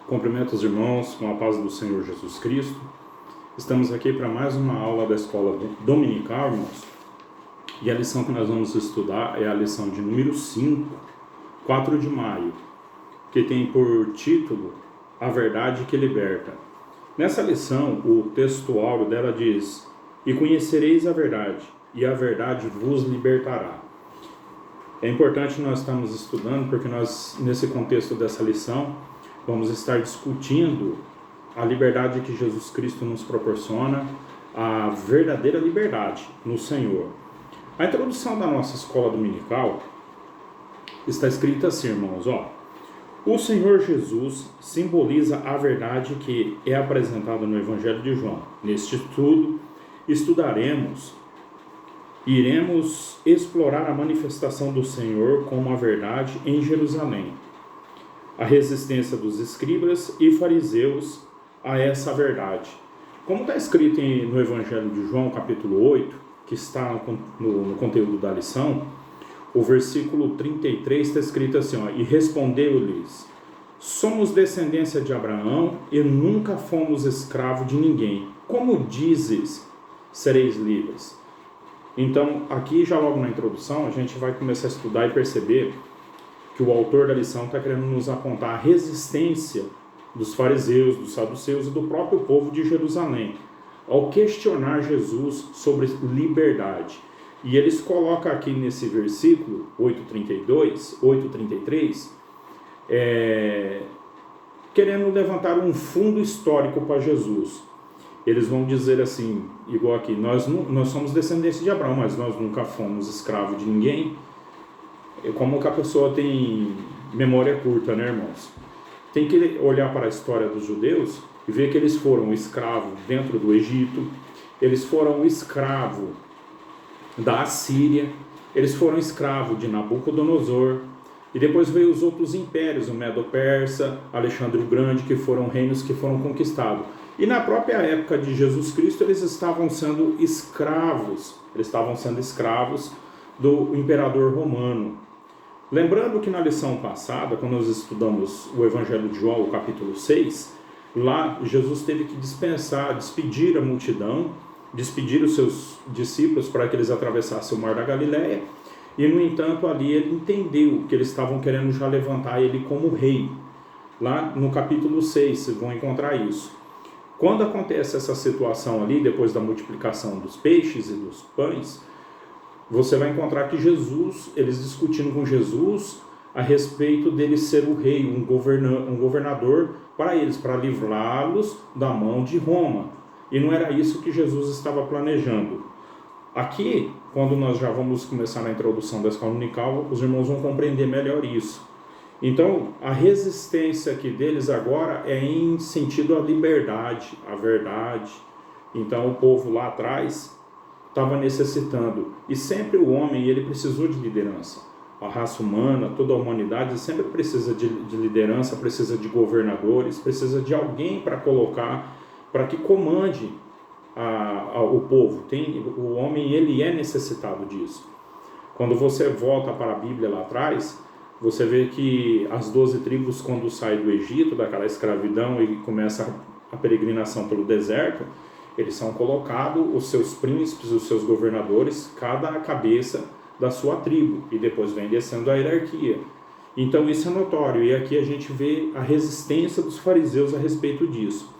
Cumprimento os irmãos com a paz do Senhor Jesus Cristo. Estamos aqui para mais uma aula da escola dominical, irmãos. E a lição que nós vamos estudar é a lição de número 5, 4 de maio, que tem por título A Verdade que Liberta. Nessa lição, o textual dela diz: E conhecereis a verdade, e a verdade vos libertará. É importante nós estarmos estudando, porque nós, nesse contexto dessa lição, vamos estar discutindo a liberdade que Jesus Cristo nos proporciona, a verdadeira liberdade no Senhor. A introdução da nossa escola dominical está escrita assim, irmãos, O Senhor Jesus simboliza a verdade que é apresentada no Evangelho de João. Neste estudo, iremos explorar a manifestação do Senhor como a verdade em Jerusalém, a resistência dos escribas e fariseus a essa verdade. Como está escrito no Evangelho de João, capítulo 8, que está no conteúdo da lição, o versículo 33 está escrito assim, E respondeu-lhes: Somos descendência de Abraão e nunca fomos escravo de ninguém. Como dizes, sereis livres? Então, aqui já logo na introdução, a gente vai começar a estudar e perceber que o autor da lição está querendo nos apontar a resistência dos fariseus, dos saduceus e do próprio povo de Jerusalém ao questionar Jesus sobre liberdade. E eles colocam aqui nesse versículo 8:33, querendo levantar um fundo histórico para Jesus. Eles vão dizer assim, igual aqui, nós somos descendentes de Abraão, mas nós nunca fomos escravos de ninguém. Como que a pessoa tem memória curta, né, irmãos? Tem que olhar para a história dos judeus e ver que eles foram escravos dentro do Egito, eles foram escravos da Assíria, eles foram escravos de Nabucodonosor, e depois veio os outros impérios, o Medo-Persa, Alexandre o Grande, que foram reinos que foram conquistados. E na própria época de Jesus Cristo, eles estavam sendo escravos do imperador romano. Lembrando que na lição passada, quando nós estudamos o Evangelho de João, o capítulo 6, lá Jesus teve que despedir a multidão, despedir os seus discípulos para que eles atravessassem o mar da Galileia, e no entanto ali ele entendeu que eles estavam querendo já levantar ele como rei. Lá no capítulo 6 vocês vão encontrar isso. Quando acontece essa situação ali, depois da multiplicação dos peixes e dos pães, você vai encontrar que eles discutindo com Jesus a respeito dele ser o rei, um governador para eles, para livrá-los da mão de Roma. E não era isso que Jesus estava planejando. Aqui, quando nós já vamos começar na introdução da escola dominical, os irmãos vão compreender melhor isso. Então, a resistência aqui deles agora é em sentido à liberdade, à verdade. Então, o povo lá atrás estava necessitando. E sempre o homem, ele precisou de liderança. A raça humana, toda a humanidade sempre precisa de liderança, precisa de governadores, precisa de alguém para colocar, para que comande o povo. O homem, ele é necessitado disso. Quando você volta para a Bíblia lá atrás, você vê que as 12 tribos, quando saem do Egito, daquela escravidão e começa a peregrinação pelo deserto, eles são colocados, os seus príncipes, os seus governadores, cada cabeça da sua tribo, e depois vem descendo a hierarquia. Então isso é notório, e aqui a gente vê a resistência dos fariseus a respeito disso.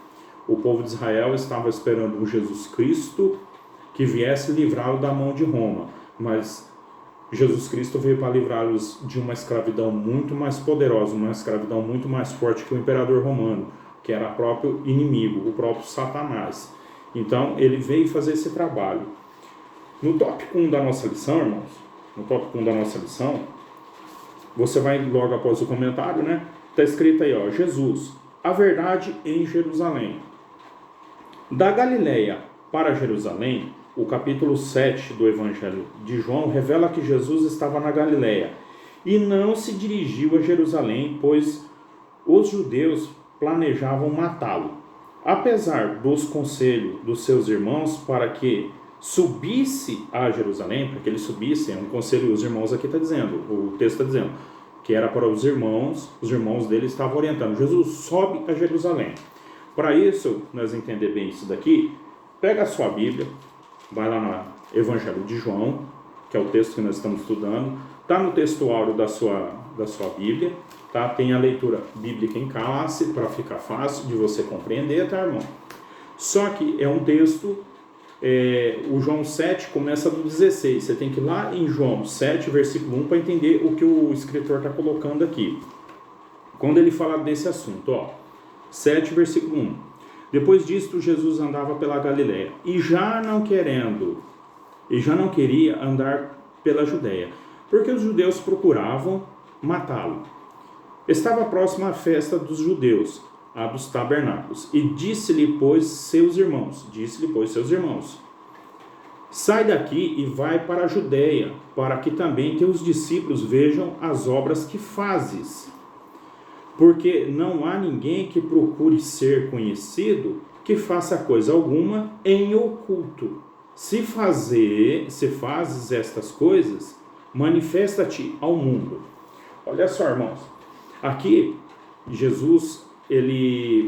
O povo de Israel estava esperando um Jesus Cristo que viesse livrá-lo da mão de Roma, mas Jesus Cristo veio para livrá-los de uma escravidão muito mais poderosa, uma escravidão muito mais forte que o imperador romano, que era o próprio inimigo, o próprio Satanás. Então, ele veio fazer esse trabalho. No tópico 1 da nossa lição, irmãos, você vai logo após o comentário, né? Está escrito aí, Jesus, a verdade em Jerusalém. Da Galileia para Jerusalém, o capítulo 7 do Evangelho de João revela que Jesus estava na Galileia e não se dirigiu a Jerusalém, pois os judeus planejavam matá-lo. Apesar dos conselhos dos seus irmãos para que subisse a Jerusalém, para que ele subisse, é um conselho, os irmãos aqui está dizendo, o texto está dizendo, que era para os irmãos dele estavam orientando. Jesus sobe a Jerusalém. Para isso, nós entender bem isso daqui, pega a sua Bíblia, vai lá no Evangelho de João, que é o texto que nós estamos estudando, está no textuário da sua Bíblia, tá? Tem a leitura bíblica em classe, para ficar fácil de você compreender, tá, irmão? Só que é um texto, o João 7 começa do 16, você tem que ir lá em João 7, versículo 1, para entender o que o escritor está colocando aqui. Quando ele fala desse assunto, 7, versículo 1. Depois disto, Jesus andava pela Galiléia, e já não queria andar pela Judéia, porque os judeus procuravam matá-lo. Estava próxima a festa dos judeus, a dos tabernáculos, e disse-lhe, pois, seus irmãos, sai daqui e vai para a Judéia, para que também teus discípulos vejam as obras que fazes. Porque não há ninguém que procure ser conhecido que faça coisa alguma em oculto. Se fazes estas coisas, manifesta-te ao mundo. Olha só, irmãos, aqui Jesus,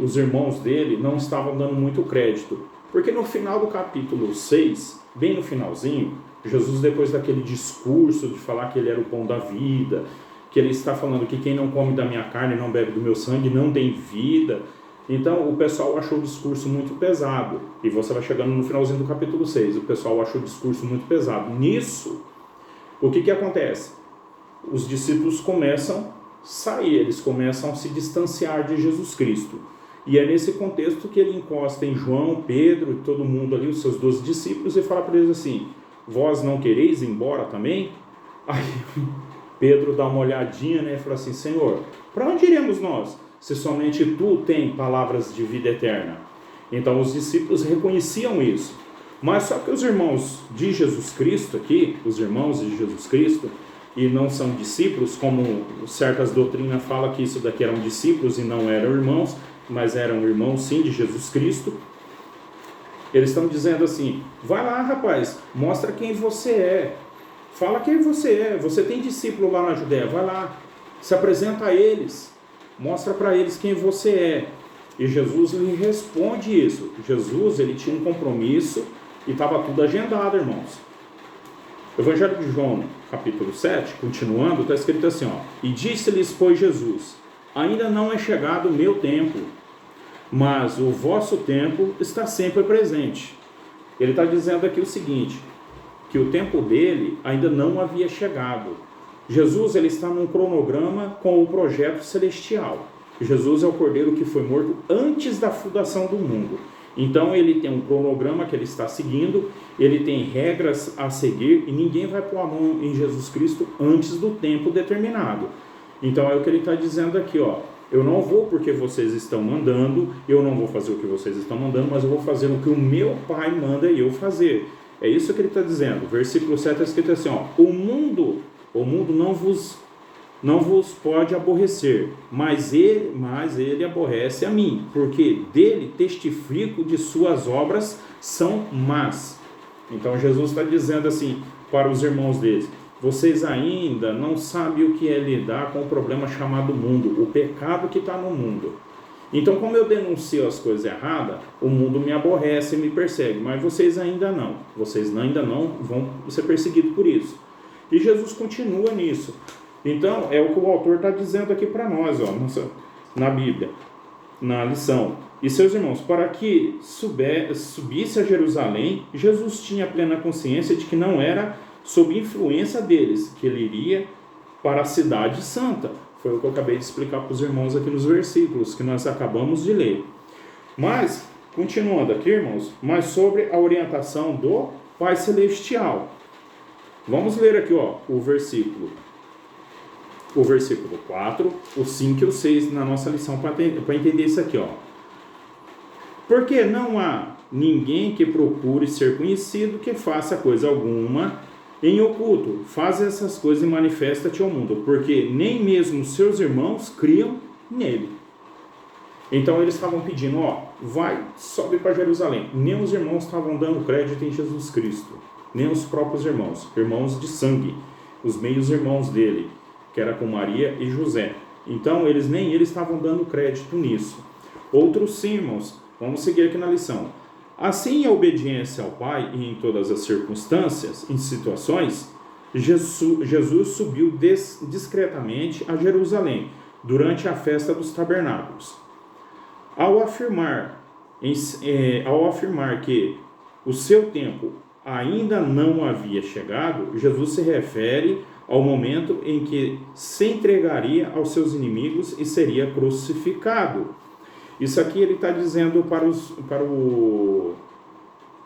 os irmãos dele não estavam dando muito crédito, porque no final do capítulo 6, bem no finalzinho, Jesus, depois daquele discurso de falar que ele era o pão da vida, que ele está falando que quem não come da minha carne e não bebe do meu sangue não tem vida. Então o pessoal achou o discurso muito pesado, e você vai chegando no finalzinho do capítulo 6, o pessoal achou o discurso muito pesado. Nisso, o que acontece? Os discípulos começam a sair, eles começam a se distanciar de Jesus Cristo. E é nesse contexto que ele encosta em João, Pedro e todo mundo ali, os seus 12 discípulos, e fala para eles assim, vós não quereis ir embora também? Aí Pedro dá uma olhadinha, né, e fala assim, Senhor, para onde iremos nós, se somente tu tem palavras de vida eterna? Então os discípulos reconheciam isso. Mas só que os irmãos de Jesus Cristo aqui, os irmãos de Jesus Cristo, e não são discípulos, como certas doutrinas falam que isso daqui eram discípulos e não eram irmãos, mas eram irmãos sim de Jesus Cristo. Eles estão dizendo assim, vai lá rapaz, mostra quem você é, fala quem você é, você tem discípulo lá na Judéia, vai lá, se apresenta a eles, mostra para eles quem você é. E Jesus lhe responde isso. Jesus, ele tinha um compromisso e estava tudo agendado, irmãos. Evangelho de João, capítulo 7, continuando, está escrito assim, e disse-lhes, pois, Jesus, ainda não é chegado o meu tempo, mas o vosso tempo está sempre presente. Ele está dizendo aqui o seguinte, que o tempo dele ainda não havia chegado. Jesus, ele está num cronograma com o projeto celestial. Jesus é o cordeiro que foi morto antes da fundação do mundo. Então ele tem um cronograma que ele está seguindo, ele tem regras a seguir e ninguém vai pôr a mão em Jesus Cristo antes do tempo determinado. Então é o que ele está dizendo aqui, eu não vou porque vocês estão mandando, eu não vou fazer o que vocês estão mandando, mas eu vou fazer o que o meu Pai manda eu fazer. É isso que ele está dizendo. Versículo 7 está escrito assim, o mundo não vos pode aborrecer, mas ele aborrece a mim, porque dele testifico de suas obras são más. Então Jesus está dizendo assim para os irmãos deles, vocês ainda não sabem o que é lidar com o problema chamado mundo, o pecado que está no mundo. Então, como eu denuncio as coisas erradas, o mundo me aborrece e me persegue, mas vocês ainda não vão ser perseguidos por isso. E Jesus continua nisso. Então, é o que o autor está dizendo aqui para nós, na Bíblia, na lição. E seus irmãos, para que subisse a Jerusalém, Jesus tinha plena consciência de que não era sob influência deles que ele iria para a cidade santa. Foi o que eu acabei de explicar para os irmãos aqui nos versículos que nós acabamos de ler. Mas, continuando aqui, irmãos, mas sobre a orientação do Pai Celestial. Vamos ler aqui, o versículo 4, o 5 e o 6 na nossa lição para entender isso aqui, Porque não há ninguém que procure ser conhecido que faça coisa alguma em oculto. Faz essas coisas e manifesta-te ao mundo, porque nem mesmo seus irmãos criam nele. Então eles estavam pedindo, sobe para Jerusalém. Nem os irmãos estavam dando crédito em Jesus Cristo, nem os próprios irmãos de sangue, os meios irmãos dele, que era com Maria e José. Então, nem eles estavam dando crédito nisso. Outros sim, irmãos. Vamos seguir aqui na lição. Assim, a obediência ao Pai e em todas as circunstâncias, em situações, Jesus subiu discretamente a Jerusalém durante a festa dos tabernáculos. Ao afirmar que o seu tempo ainda não havia chegado, Jesus se refere ao momento em que se entregaria aos seus inimigos e seria crucificado. Isso aqui ele está dizendo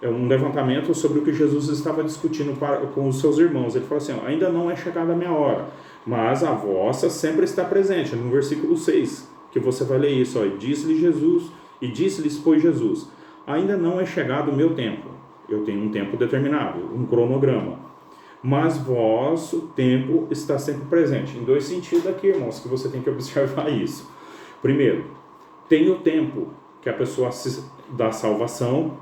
um levantamento sobre o que Jesus estava discutindo com os seus irmãos. Ele falou assim, ainda não é chegada a minha hora, mas a vossa sempre está presente. No versículo 6, que você vai ler isso, disse-lhe Jesus, e disse-lhes, pois Jesus, ainda não é chegado o meu tempo. Eu tenho um tempo determinado, um cronograma. Mas vosso tempo está sempre presente. Em dois sentidos aqui, irmãos, que você tem que observar isso. Primeiro, tem o tempo que a pessoa da salvação,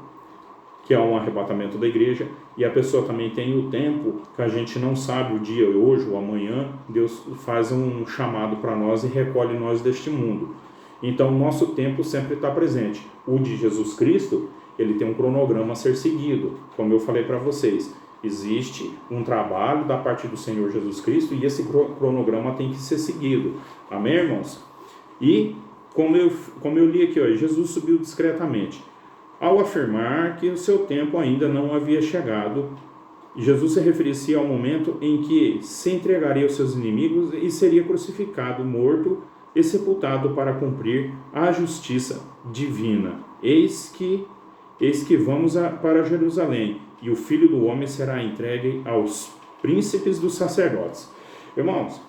que é um arrebatamento da igreja, e a pessoa também tem o tempo que a gente não sabe o dia, hoje ou amanhã, Deus faz um chamado para nós e recolhe nós deste mundo. Então, o nosso tempo sempre está presente. O de Jesus Cristo, ele tem um cronograma a ser seguido, como eu falei para vocês. Existe um trabalho da parte do Senhor Jesus Cristo e esse cronograma tem que ser seguido. Amém, irmãos? E, como eu li aqui, Jesus subiu discretamente. Ao afirmar que o seu tempo ainda não havia chegado, Jesus se referia ao momento em que se entregaria aos seus inimigos e seria crucificado, morto e sepultado para cumprir a justiça divina. Eis que vamos para Jerusalém, e o Filho do Homem será entregue aos príncipes dos sacerdotes. Irmãos,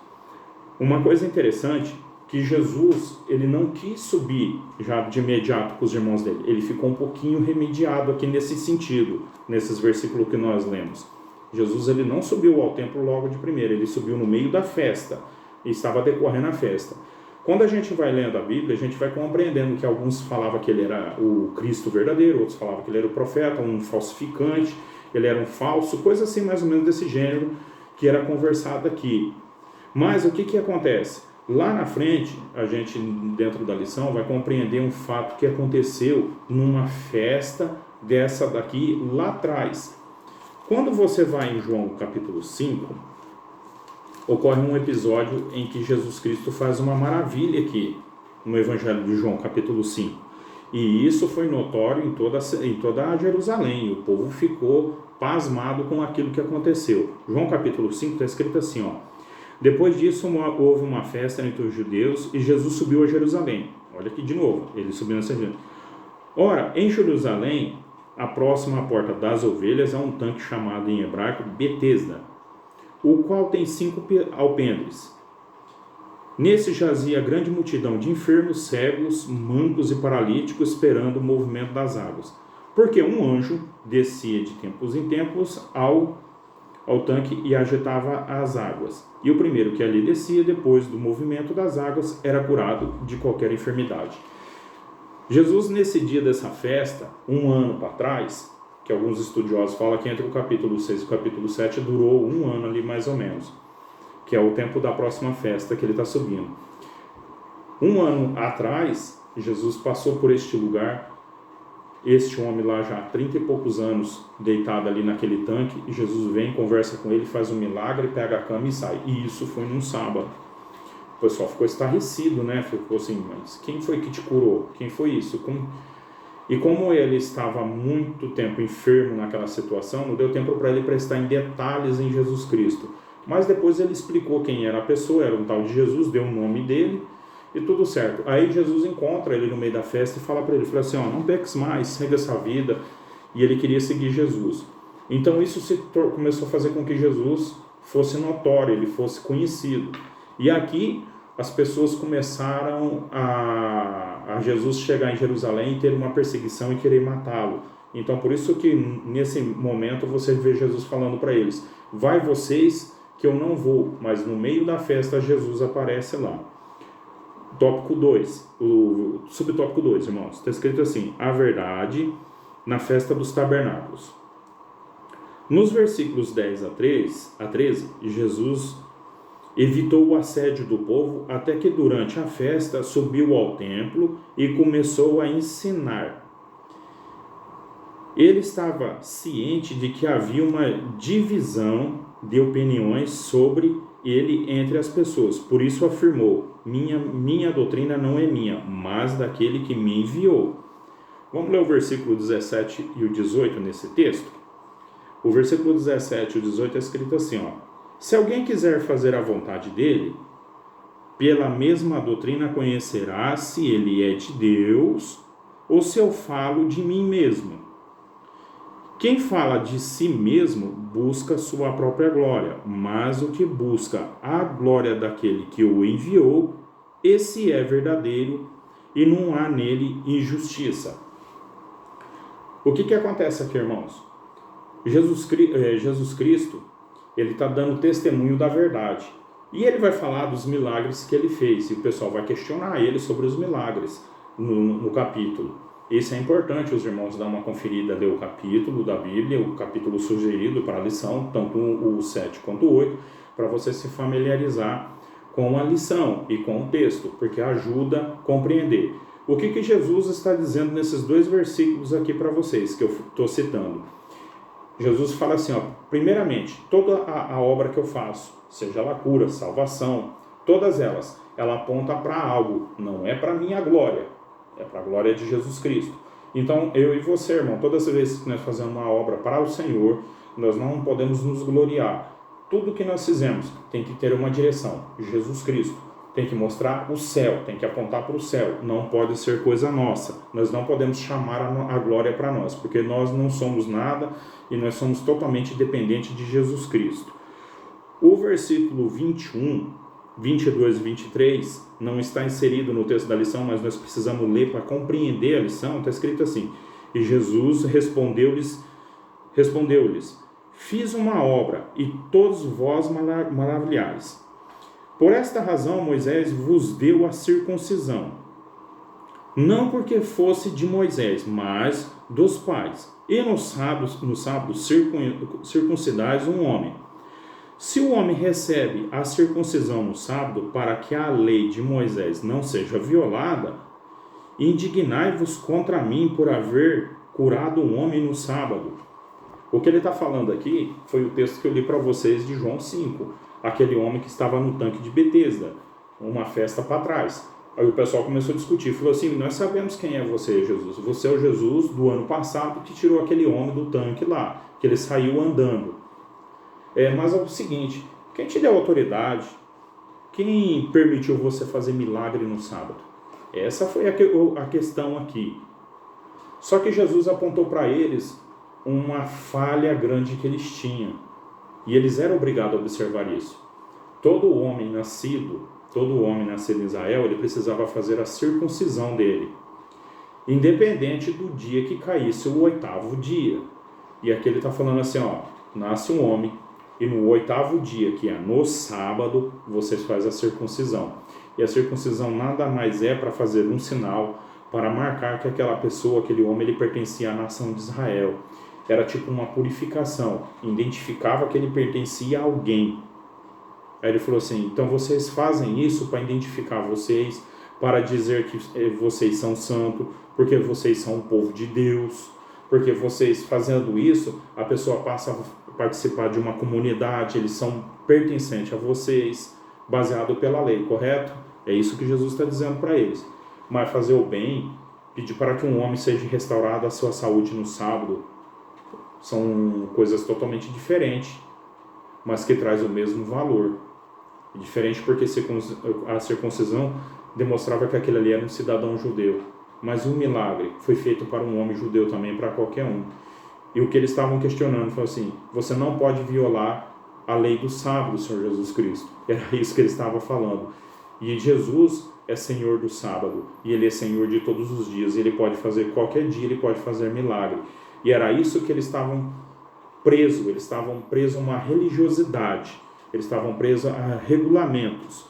uma coisa interessante, que Jesus, ele não quis subir já de imediato com os irmãos dele. Ele ficou um pouquinho remediado aqui nesse sentido, nesses versículos que nós lemos. Jesus, ele não subiu ao templo logo de primeira, ele subiu no meio da festa, e estava decorrendo a festa. Quando a gente vai lendo a Bíblia, a gente vai compreendendo que alguns falavam que ele era o Cristo verdadeiro, outros falavam que ele era o profeta, um falsificante, ele era um falso, coisa assim mais ou menos desse gênero que era conversado aqui. Mas o que acontece? Lá na frente, a gente, dentro da lição, vai compreender um fato que aconteceu numa festa dessa daqui lá atrás. Quando você vai em João capítulo 5, ocorre um episódio em que Jesus Cristo faz uma maravilha aqui, no Evangelho de João capítulo 5. E isso foi notório em toda a Jerusalém. O povo ficou pasmado com aquilo que aconteceu. João capítulo 5 está escrito assim, Depois disso, houve uma festa entre os judeus e Jesus subiu a Jerusalém. Olha aqui de novo, ele subiu nessa região. Ora, em Jerusalém, próximo à porta das ovelhas, há um tanque chamado em hebraico Betesda, o qual tem 5 alpendres. Nesse jazia grande multidão de enfermos, cegos, mancos e paralíticos, esperando o movimento das águas. Porque um anjo descia de tempos em tempos ao tanque e agitava as águas. E o primeiro que ali descia, depois do movimento das águas, era curado de qualquer enfermidade. Jesus, nesse dia dessa festa, um ano para trás, que alguns estudiosos falam que entre o capítulo 6 e o capítulo 7 durou um ano ali mais ou menos, que é o tempo da próxima festa que ele está subindo. Um ano atrás, Jesus passou por este lugar, este homem lá já há 30 e poucos anos deitado ali naquele tanque, e Jesus vem, conversa com ele, faz um milagre, pega a cama e sai. E isso foi num sábado. O pessoal ficou estarrecido, né? Ficou assim, mas quem foi que te curou? Quem foi isso? E como ele estava muito tempo enfermo naquela situação, não deu tempo para ele prestar em detalhes em Jesus Cristo. Mas depois ele explicou quem era a pessoa, era um tal de Jesus, deu o nome dele, e tudo certo. Aí Jesus encontra ele no meio da festa e fala para ele, fala assim, não peques mais, segue essa vida. E ele queria seguir Jesus. Então isso começou a fazer com que Jesus fosse notório, ele fosse conhecido. E aqui as pessoas começaram a Jesus chegar em Jerusalém e ter uma perseguição e querer matá-lo. Então por isso que nesse momento você vê Jesus falando para eles, vai vocês que eu não vou. Mas no meio da festa Jesus aparece lá. Tópico 2, o subtópico 2, irmãos, está escrito assim, a verdade na festa dos tabernáculos. Nos versículos 10 a 13, Jesus, evitou o assédio do povo até que durante a festa subiu ao templo e começou a ensinar. Ele estava ciente de que havia uma divisão de opiniões sobre ele entre as pessoas. Por isso afirmou: minha doutrina não é minha, mas daquele que me enviou. Vamos ler o versículo 17 e o 18 nesse texto? O versículo 17 e o 18 é escrito assim, ó: se alguém quiser fazer a vontade dele, pela mesma doutrina conhecerá se ele é de Deus ou se eu falo de mim mesmo. Quem fala de si mesmo busca sua própria glória, mas o que busca a glória daquele que o enviou, esse é verdadeiro e não há nele injustiça. O que acontece aqui, irmãos? Jesus Cristo, ele está dando testemunho da verdade. E ele vai falar dos milagres que ele fez. E o pessoal vai questionar ele sobre os milagres no capítulo. Isso é importante, os irmãos dar uma conferida, ler o capítulo da Bíblia, o capítulo sugerido para a lição, tanto o 7 quanto o 8, para você se familiarizar com a lição e com o texto, porque ajuda a compreender. O que Jesus está dizendo nesses dois versículos aqui para vocês, que eu estou citando? Jesus fala assim, ó, primeiramente, toda a obra que eu faço, seja ela cura, salvação, todas elas, ela aponta para algo, não é para minha glória, é para a glória de Jesus Cristo. Então, eu e você, irmão, todas as vezes que nós fazemos uma obra para o Senhor, nós não podemos nos gloriar. Tudo que nós fizemos tem que ter uma direção, Jesus Cristo. Tem que mostrar o céu, tem que apontar para o céu. Não pode ser coisa nossa. Nós não podemos chamar a glória para nós, porque nós não somos nada e nós somos totalmente dependentes de Jesus Cristo. O versículo 21, 22 e 23 não está inserido no texto da lição, mas nós precisamos ler para compreender a lição. Está escrito assim: e Jesus respondeu-lhes, fiz uma obra e todos vós maravilhais. Por esta razão Moisés vos deu a circuncisão, não porque fosse de Moisés, mas dos pais. E no sábado circuncidais um homem. Se o homem recebe a circuncisão no sábado para que a lei de Moisés não seja violada, indignai-vos contra mim por haver curado um homem no sábado. O que ele está falando aqui foi o texto que eu li para vocês de João 5, aquele homem que estava no tanque de Betesda, uma festa para trás. Aí o pessoal começou a discutir, falou assim: nós sabemos quem é você, Jesus. Você é o Jesus do ano passado que tirou aquele homem do tanque lá, que ele saiu andando. Mas é o seguinte, quem te deu autoridade? Quem permitiu você fazer milagre no sábado? Essa foi a questão aqui. Só que Jesus apontou para eles uma falha grande que eles tinham. E eles eram obrigados a observar isso. Todo homem nascido em Israel, ele precisava fazer a circuncisão dele, independente do dia que caísse o 8º dia. E aqui ele está falando assim, ó, nasce um homem, e no 8º dia, que é no sábado, vocês fazem a circuncisão. E a circuncisão nada mais é para fazer um sinal, para marcar que aquela pessoa, aquele homem, ele pertencia à nação de Israel. Era tipo uma purificação, identificava que ele pertencia a alguém. Aí ele falou assim, então vocês fazem isso para identificar vocês, para dizer que vocês são santos, porque vocês são o povo de Deus, porque vocês fazendo isso, a pessoa passa a participar de uma comunidade, eles são pertencentes a vocês, baseado pela lei, correto? É isso que Jesus está dizendo para eles. Mas fazer o bem, pedir para que um homem seja restaurado a sua saúde no sábado, são coisas totalmente diferentes, mas que traz o mesmo valor. Diferente porque a circuncisão demonstrava que aquele ali era um cidadão judeu, mas o milagre foi feito para um homem judeu também, para qualquer um. E o que eles estavam questionando foi assim, você não pode violar a lei do sábado, Senhor Jesus Cristo. Era isso que ele estava falando. E Jesus é Senhor do sábado, e Ele é Senhor de todos os dias, Ele pode fazer qualquer dia, Ele pode fazer milagre. E era isso que eles estavam presos a uma religiosidade, eles estavam presos a regulamentos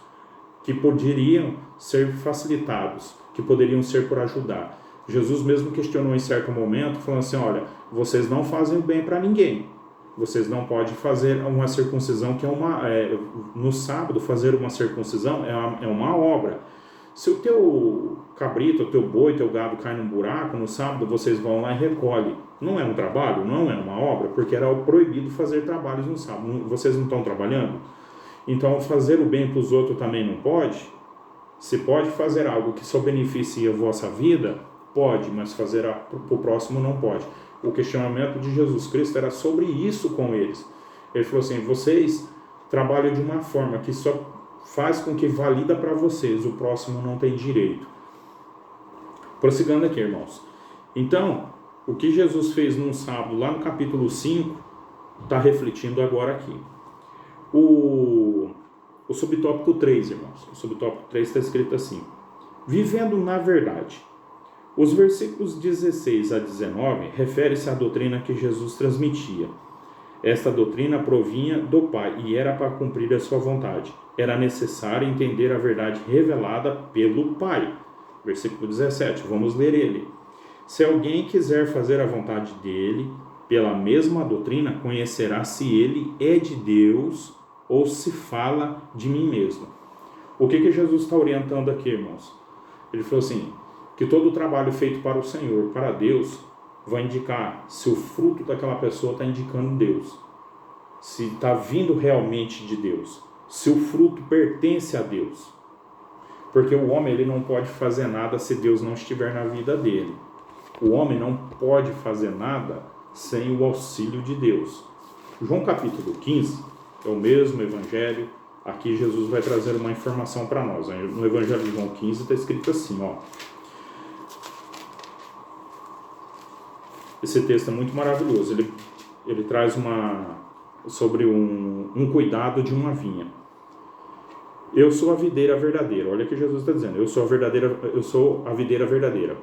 que poderiam ser facilitados, que poderiam ser por ajudar. Jesus mesmo questionou em certo momento, falando assim, olha, vocês não fazem o bem para ninguém, vocês não podem fazer uma circuncisão, que no sábado, fazer uma circuncisão é uma obra. Se o teu cabrito, o teu boi, o teu gado cai num buraco, no sábado vocês vão lá e recolhem. Não é um trabalho, não é uma obra, porque era proibido fazer trabalhos no sábado. Vocês não estão trabalhando? Então, fazer o bem para os outros também não pode? Se pode fazer algo que só beneficia a vossa vida, pode, mas fazer para o próximo não pode. O questionamento de Jesus Cristo era sobre isso com eles. Ele falou assim, vocês trabalham de uma forma que só faz com que valida para vocês, o próximo não tem direito. Prosseguindo aqui, irmãos. Então, o que Jesus fez num sábado, lá no capítulo 5, está refletindo agora aqui. O subtópico 3, irmãos. O subtópico 3 está escrito assim. Vivendo na verdade. Os versículos 16 a 19 refere-se à doutrina que Jesus transmitia. Esta doutrina provinha do Pai e era para cumprir a sua vontade. Era necessário entender a verdade revelada pelo Pai. Versículo 17, vamos ler ele. Se alguém quiser fazer a vontade dele, pela mesma doutrina, conhecerá se ele é de Deus ou se fala de mim mesmo. O que Jesus está orientando aqui, irmãos? Ele falou assim, que todo o trabalho feito para o Senhor, para Deus, vai indicar se o fruto daquela pessoa está indicando Deus, se está vindo realmente de Deus, se o fruto pertence a Deus. Porque o homem ele não pode fazer nada se Deus não estiver na vida dele. O homem não pode fazer nada sem o auxílio de Deus. João capítulo 15 é o mesmo evangelho. Aqui Jesus vai trazer uma informação para nós. No evangelho de João 15 está escrito assim, ó. Esse texto é muito maravilhoso. Ele traz sobre um cuidado de uma vinha. Eu sou a videira verdadeira. Olha o que Jesus está dizendo. Eu sou a videira verdadeira.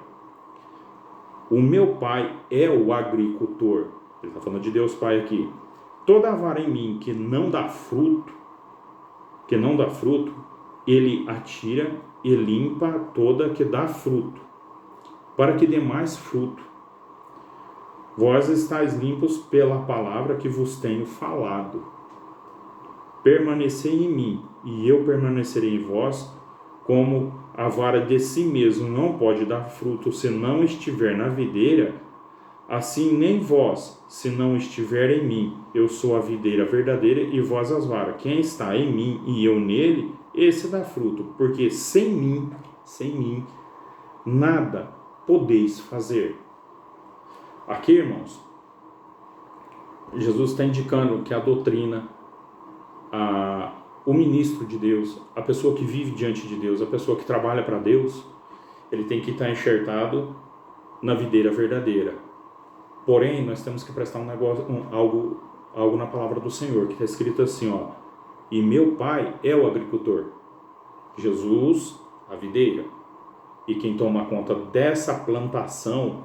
O meu pai é o agricultor. Ele está falando de Deus Pai aqui. Toda vara em mim que não dá fruto, ele atira e limpa toda que dá fruto, para que dê mais fruto. Vós estáis limpos pela palavra que vos tenho falado. Permanecei em mim, e eu permanecerei em vós, como a vara de si mesmo não pode dar fruto se não estiver na videira, assim nem vós, se não estiver em mim. Eu sou a videira verdadeira e vós as varas. Quem está em mim e eu nele, esse dá fruto, porque sem mim, nada podeis fazer. Aqui, irmãos, Jesus está indicando que a doutrina, o ministro de Deus, a pessoa que vive diante de Deus, a pessoa que trabalha para Deus, ele tem que estar enxertado na videira verdadeira. Porém, nós temos que prestar algo na palavra do Senhor, que está escrito assim, ó, e meu pai é o agricultor. Jesus, a videira. E quem toma conta dessa plantação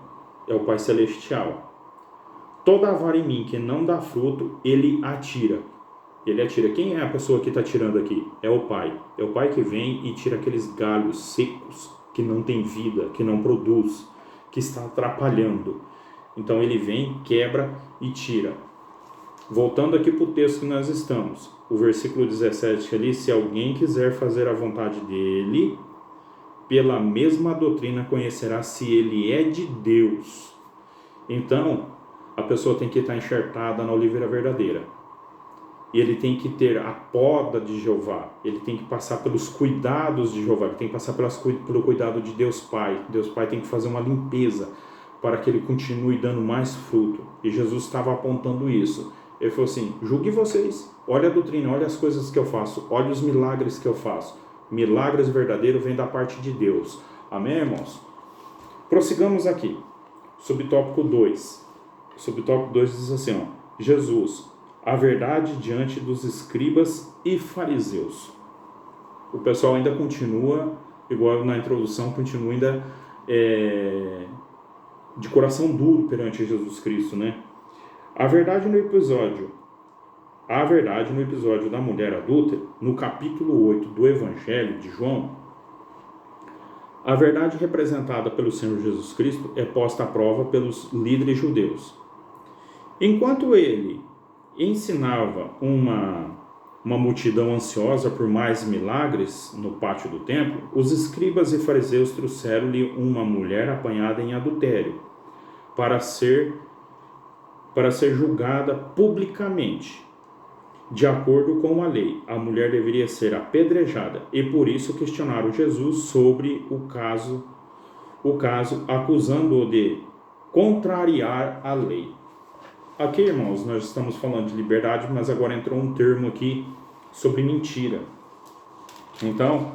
é o Pai Celestial. Toda a vara em mim que não dá fruto, ele atira. Ele atira. Quem é a pessoa que está tirando aqui? É o Pai. É o Pai que vem e tira aqueles galhos secos, que não tem vida, que não produz, que está atrapalhando. Então ele vem, quebra e tira. Voltando aqui para o texto que nós estamos. O versículo 17 ali, se alguém quiser fazer a vontade dele, pela mesma doutrina conhecerá se ele é de Deus. Então, a pessoa tem que estar enxertada na oliveira verdadeira. E ele tem que ter a poda de Jeová. Ele tem que passar pelos cuidados de Jeová. Ele tem que passar pelo cuidado de Deus Pai. Deus Pai tem que fazer uma limpeza para que ele continue dando mais fruto. E Jesus estava apontando isso. Ele falou assim, julgue vocês. Olha a doutrina, olha as coisas que eu faço. Olha os milagres que eu faço. Milagres verdadeiros vêm da parte de Deus. Amém, irmãos? Prossigamos aqui. Subtópico 2. Subtópico 2 diz assim, ó, Jesus, a verdade diante dos escribas e fariseus. O pessoal ainda continua, igual na introdução, continua ainda de coração duro perante Jesus Cristo, né? A verdade no episódio da mulher adúltera, no capítulo 8 do Evangelho de João, a verdade representada pelo Senhor Jesus Cristo é posta à prova pelos líderes judeus. Enquanto ele ensinava uma multidão ansiosa por mais milagres no pátio do templo, os escribas e fariseus trouxeram-lhe uma mulher apanhada em adultério, para ser julgada publicamente. De acordo com a lei, a mulher deveria ser apedrejada, e por isso questionaram Jesus sobre o caso acusando-o de contrariar a lei. Aqui, irmãos, nós estamos falando de liberdade, mas agora entrou um termo aqui sobre mentira. Então,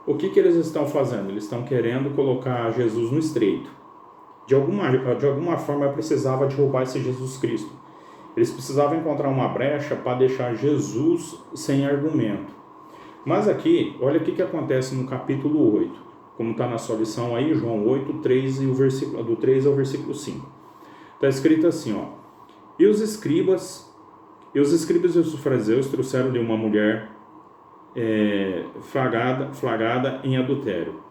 o que eles estão fazendo? Eles estão querendo colocar Jesus no estreito. De alguma forma, precisava derrubar esse Jesus Cristo. Eles precisavam encontrar uma brecha para deixar Jesus sem argumento. Mas aqui, olha o que acontece no capítulo 8, como está na sua lição aí, João 8, 3 e do 3 ao versículo 5. Está escrito assim, ó: E os escribas e os fariseus trouxeram-lhe uma mulher flagrada em adultério.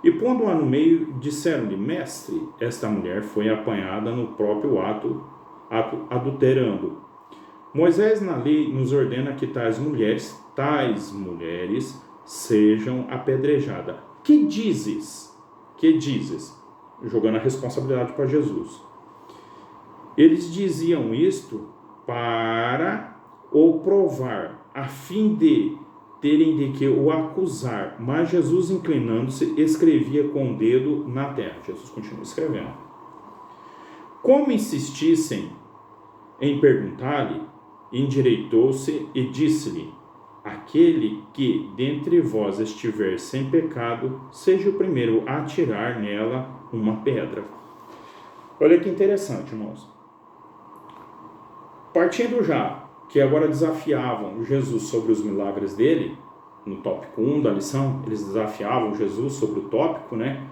E pondo-a no meio, disseram-lhe: Mestre, esta mulher foi apanhada no próprio ato adulterando. Moisés na lei nos ordena que tais mulheres sejam apedrejadas. Que dizes? Jogando a responsabilidade para Jesus. Eles diziam isto para o provar, a fim de terem de que o acusar. Mas Jesus, inclinando-se, escrevia com o dedo na terra. Jesus continua escrevendo. Como insistissem em perguntar-lhe, endireitou-se e disse-lhe: Aquele que dentre vós estiver sem pecado, seja o primeiro a atirar nela uma pedra. Olha que interessante, irmãos. Partindo já que agora desafiavam Jesus sobre os milagres dele, no tópico 1 da lição, eles desafiavam Jesus sobre o tópico, né,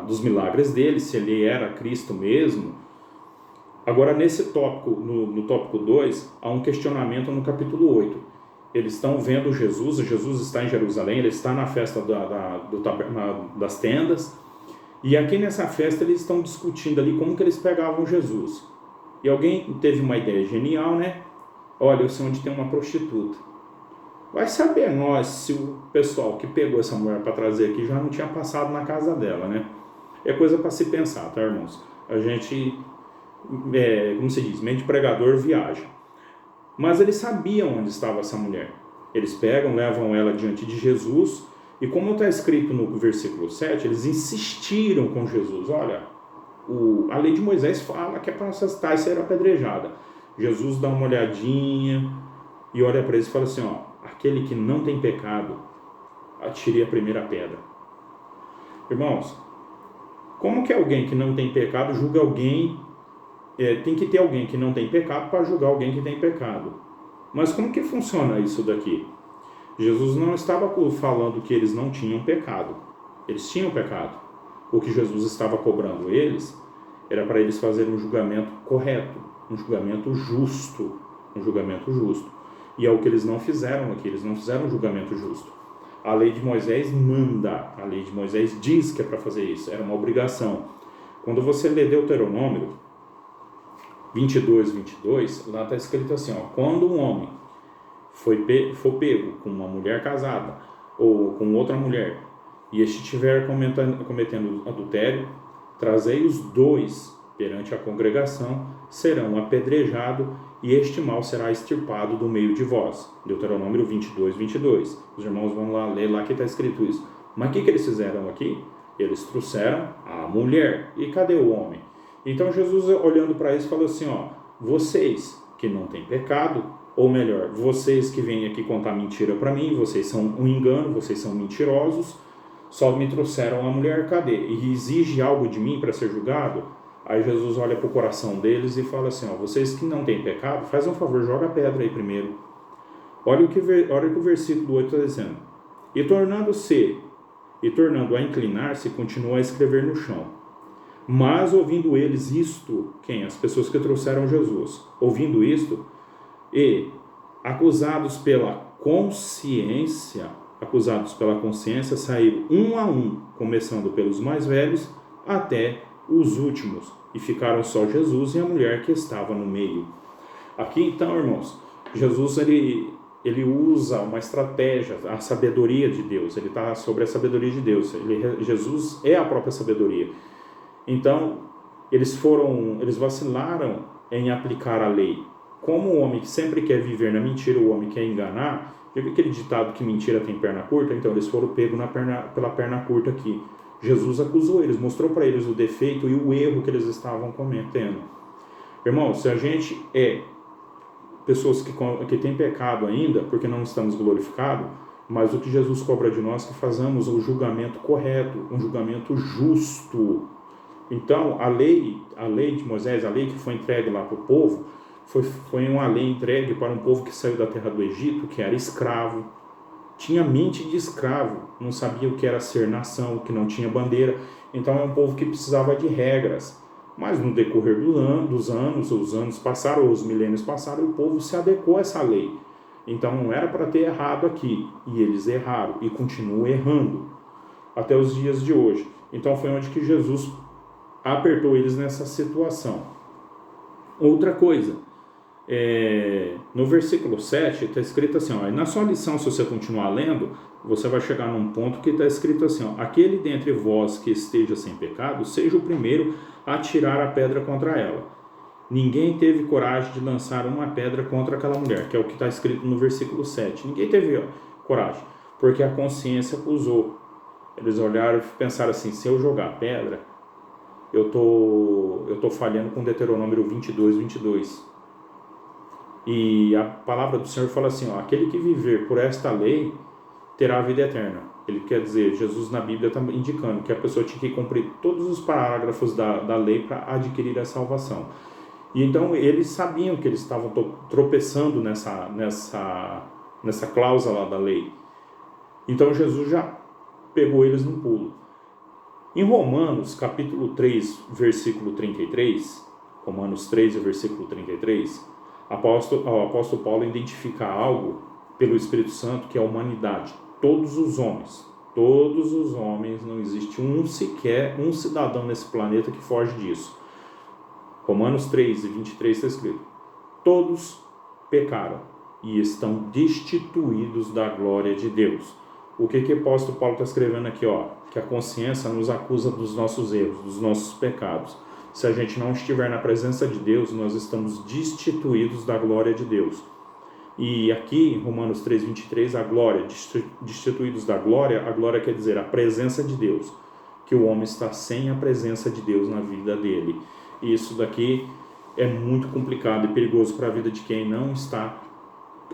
dos milagres dele, se ele era Cristo mesmo. Agora, nesse tópico, no tópico 2, há um questionamento no capítulo 8. Eles estão vendo Jesus está em Jerusalém, ele está na festa das tendas, e aqui nessa festa eles estão discutindo ali como que eles pegavam Jesus. E alguém teve uma ideia genial, né? Olha, eu sei onde tem uma prostituta. Vai saber nós se o pessoal que pegou essa mulher para trazer aqui já não tinha passado na casa dela, né? É coisa para se pensar, tá, irmãos? A gente, como se diz, mente pregador viaja. Mas eles sabiam onde estava essa mulher. Eles pegam, levam ela diante de Jesus, e como está escrito no versículo 7, eles insistiram com Jesus. Olha, a lei de Moisés fala que é para essas tais ser apedrejada. Jesus dá uma olhadinha e olha para eles e fala assim, ó: aquele que não tem pecado, atire a primeira pedra. Irmãos, como que alguém que não tem pecado julga alguém? Tem que ter alguém que não tem pecado para julgar alguém que tem pecado. Mas como que funciona isso daqui? Jesus não estava falando que eles não tinham pecado. Eles tinham pecado. O que Jesus estava cobrando eles era para eles fazerem um julgamento correto, um julgamento justo. E é o que eles não fizeram aqui, eles não fizeram um julgamento justo. A lei de Moisés manda, a lei de Moisés diz que é para fazer isso, era uma obrigação. Quando você lê Deuteronômio 22, lá está escrito assim, ó: quando um homem for pego com uma mulher casada ou com outra mulher, e este estiver cometendo adultério, trazei os dois perante a congregação, serão apedrejados, e este mal será extirpado do meio de vós. Deuteronômio 22. Os irmãos vão lá ler lá que está escrito isso. Mas o que eles fizeram aqui? Eles trouxeram a mulher. E cadê o homem? Então Jesus, olhando para eles, falou assim, ó: vocês que não têm pecado, ou melhor, vocês que vêm aqui contar mentira para mim, vocês são um engano, vocês são mentirosos, só me trouxeram a mulher, cadê? E exige algo de mim para ser julgado? Aí Jesus olha para o coração deles e fala assim, ó: vocês que não têm pecado, faz um favor, joga a pedra aí primeiro. Olha o que o versículo 8 está dizendo. E tornando a inclinar-se, continuou a escrever no chão. Mas ouvindo eles isto, quem? As pessoas que trouxeram Jesus. Ouvindo isto, e acusados pela consciência, saíram um a um, começando pelos mais velhos até os últimos, e ficaram só Jesus e a mulher que estava no meio. Aqui então, irmãos, Jesus ele usa uma estratégia, a sabedoria de Deus. Ele está sobre a sabedoria de Deus. Jesus é a própria sabedoria. Então, eles vacilaram em aplicar a lei. Como o homem que sempre quer viver na mentira, o homem quer enganar, já viu aquele ditado que mentira tem perna curta? Então, eles foram pegos pela perna curta aqui. Jesus acusou eles, mostrou para eles o defeito e o erro que eles estavam cometendo. Irmão, se a gente é pessoas que têm pecado ainda, porque não estamos glorificados, mas o que Jesus cobra de nós é que façamos o julgamento correto, um julgamento justo. Então, a lei de Moisés, a lei que foi entregue lá para o povo, foi uma lei entregue para um povo que saiu da terra do Egito, que era escravo, tinha mente de escravo, não sabia o que era ser nação, que não tinha bandeira. Então, é um povo que precisava de regras. Mas no decorrer dos anos, os anos passaram, os milênios passaram, o povo se adequou a essa lei. Então, não era para ter errado aqui, e eles erraram, e continuam errando, até os dias de hoje. Então, foi onde que Jesus apertou eles nessa situação. Outra coisa, no versículo 7 está escrito assim, ó, na sua lição, se você continuar lendo, você vai chegar num ponto que está escrito assim, ó, aquele dentre vós que esteja sem pecado, seja o primeiro a tirar a pedra contra ela. Ninguém teve coragem de lançar uma pedra contra aquela mulher, que é o que está escrito no versículo 7. Ninguém teve coragem, porque a consciência acusou. Eles olharam e pensaram assim, se eu jogar pedra, eu tô falhando com Deuteronômio 22. E a palavra do Senhor fala assim, ó, aquele que viver por esta lei terá a vida eterna. Ele quer dizer, Jesus na Bíblia está indicando que a pessoa tinha que cumprir todos os parágrafos da lei para adquirir a salvação. E então eles sabiam que eles estavam tropeçando nessa cláusula da lei. Então Jesus já pegou eles no pulo. Em Romanos, capítulo 3, versículo 33, Romanos 3, versículo 33, o apóstolo Paulo identifica algo pelo Espírito Santo que é a humanidade. Todos os homens, não existe um cidadão nesse planeta que foge disso. Romanos 3, 23 está escrito, todos pecaram e estão destituídos da glória de Deus. O que o apóstolo Paulo está escrevendo aqui? Ó, que a consciência nos acusa dos nossos erros, dos nossos pecados. Se a gente não estiver na presença de Deus, nós estamos destituídos da glória de Deus. E aqui, em Romanos 3, 23, a glória, destituídos da glória, a glória quer dizer a presença de Deus, que o homem está sem a presença de Deus na vida dele. E isso daqui é muito complicado e perigoso para a vida de quem não está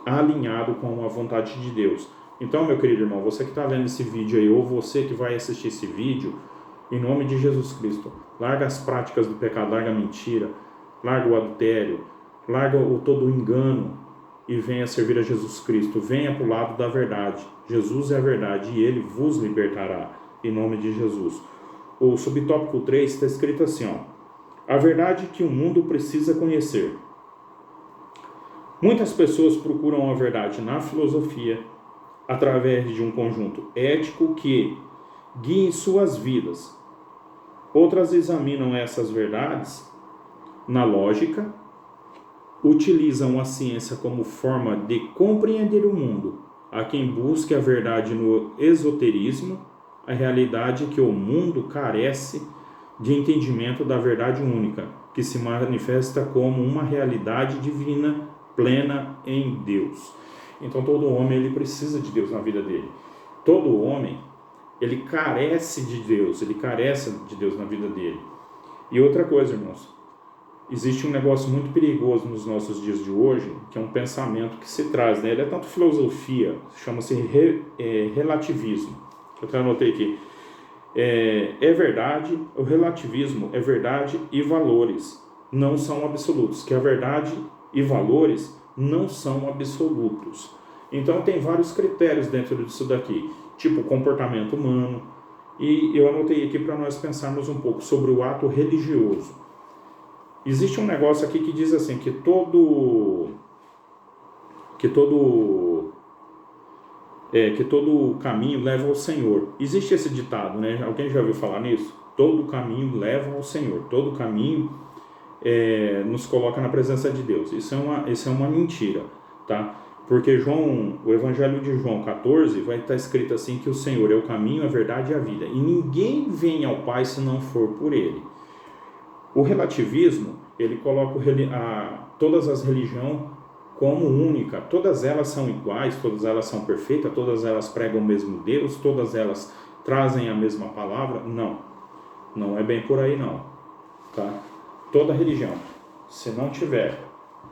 alinhado com a vontade de Deus. Então, meu querido irmão, você que está vendo esse vídeo aí, ou você que vai assistir esse vídeo, em nome de Jesus Cristo, larga as práticas do pecado, larga a mentira, larga o adultério, larga todo o engano, e venha servir a Jesus Cristo, venha para o lado da verdade. Jesus é a verdade e Ele vos libertará, em nome de Jesus. O subtópico 3 está escrito assim, ó, a verdade que o mundo precisa conhecer. Muitas pessoas procuram a verdade na filosofia, através de um conjunto ético que guie suas vidas. Outras examinam essas verdades na lógica, utilizam a ciência como forma de compreender o mundo. Há quem busque a verdade no esoterismo, a realidade que o mundo carece de entendimento da verdade única, que se manifesta como uma realidade divina plena em Deus. Então todo homem ele precisa de Deus na vida dele. Todo homem ele carece de Deus na vida dele. E outra coisa, irmãos, existe um negócio muito perigoso nos nossos dias de hoje, que é um pensamento que se traz, né? Ele é tanto filosofia, chama-se relativismo. Eu até anotei aqui. É verdade, o relativismo é verdade e valores não são absolutos, que a verdade e valores não são absolutos. Então tem vários critérios dentro disso daqui, tipo comportamento humano, e eu anotei aqui para nós pensarmos um pouco sobre o ato religioso. Existe um negócio aqui que diz assim, que todo caminho leva ao Senhor. Existe esse ditado, né? Alguém já ouviu falar nisso? Todo caminho leva ao Senhor. Todo caminho nos coloca na presença de Deus. Isso é uma mentira, tá? Porque o Evangelho de João 14 vai estar escrito assim que o Senhor é o caminho, a verdade e a vida. E ninguém vem ao Pai se não for por Ele. O relativismo, ele coloca todas as religiões como única. Todas elas são iguais, todas elas são perfeitas, todas elas pregam o mesmo Deus, todas elas trazem a mesma palavra. Não, não é bem por aí não, tá? Toda religião, se não tiver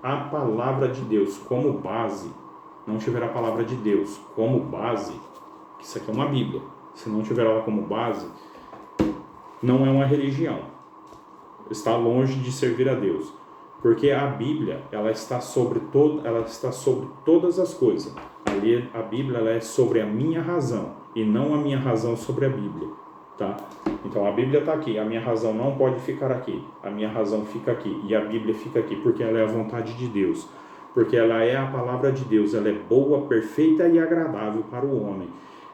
a palavra de Deus como base, não tiver a palavra de Deus como base, isso aqui é uma Bíblia, se não tiver ela como base, não é uma religião, está longe de servir a Deus, porque a Bíblia, ela está sobre todas as coisas. Ali a Bíblia, ela é sobre a minha razão e não a minha razão sobre a Bíblia, tá? Então a Bíblia está aqui, a minha razão não pode ficar aqui, a minha razão fica aqui e a Bíblia fica aqui, porque ela é a vontade de Deus, porque ela é a palavra de Deus, ela é boa, perfeita e agradável para o homem,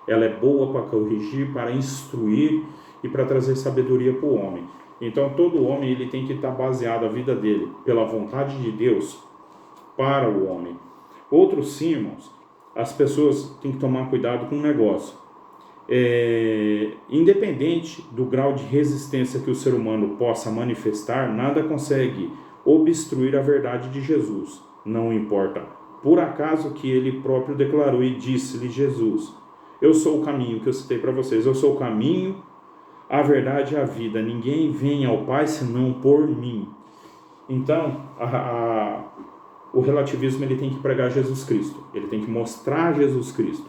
ela é boa para corrigir, para instruir e para trazer sabedoria para o homem. Então todo homem, ele tem que estar baseado a vida dele pela vontade de Deus para o homem. Outros sim, irmãos, as pessoas têm que tomar cuidado com um negócio. Independente do grau de resistência que o ser humano possa manifestar, nada consegue obstruir a verdade de Jesus. Não importa por acaso que ele próprio declarou e disse-lhe Jesus: eu sou o caminho, que eu citei para vocês, eu sou o caminho, a verdade e a vida, ninguém vem ao Pai senão por mim. Então o relativismo, ele tem que pregar Jesus Cristo, ele tem que mostrar Jesus Cristo.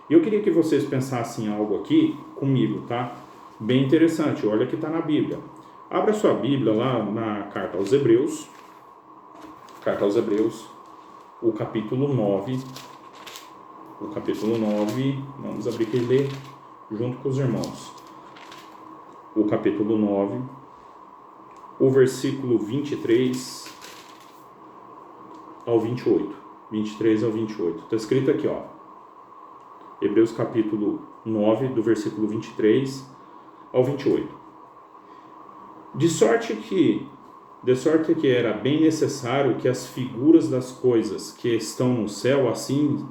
E eu queria que vocês pensassem algo aqui comigo, tá? Bem interessante, olha que está na Bíblia. Abra sua Bíblia lá na Carta aos Hebreus, o capítulo 9. O capítulo 9, vamos abrir aqui e ler junto com os irmãos. O capítulo 9, o versículo 23 ao 28. 23 ao 28. Está escrito aqui, ó. Hebreus capítulo 9, do versículo 23 ao 28. De sorte que era bem necessário que as figuras das coisas que estão no céu assim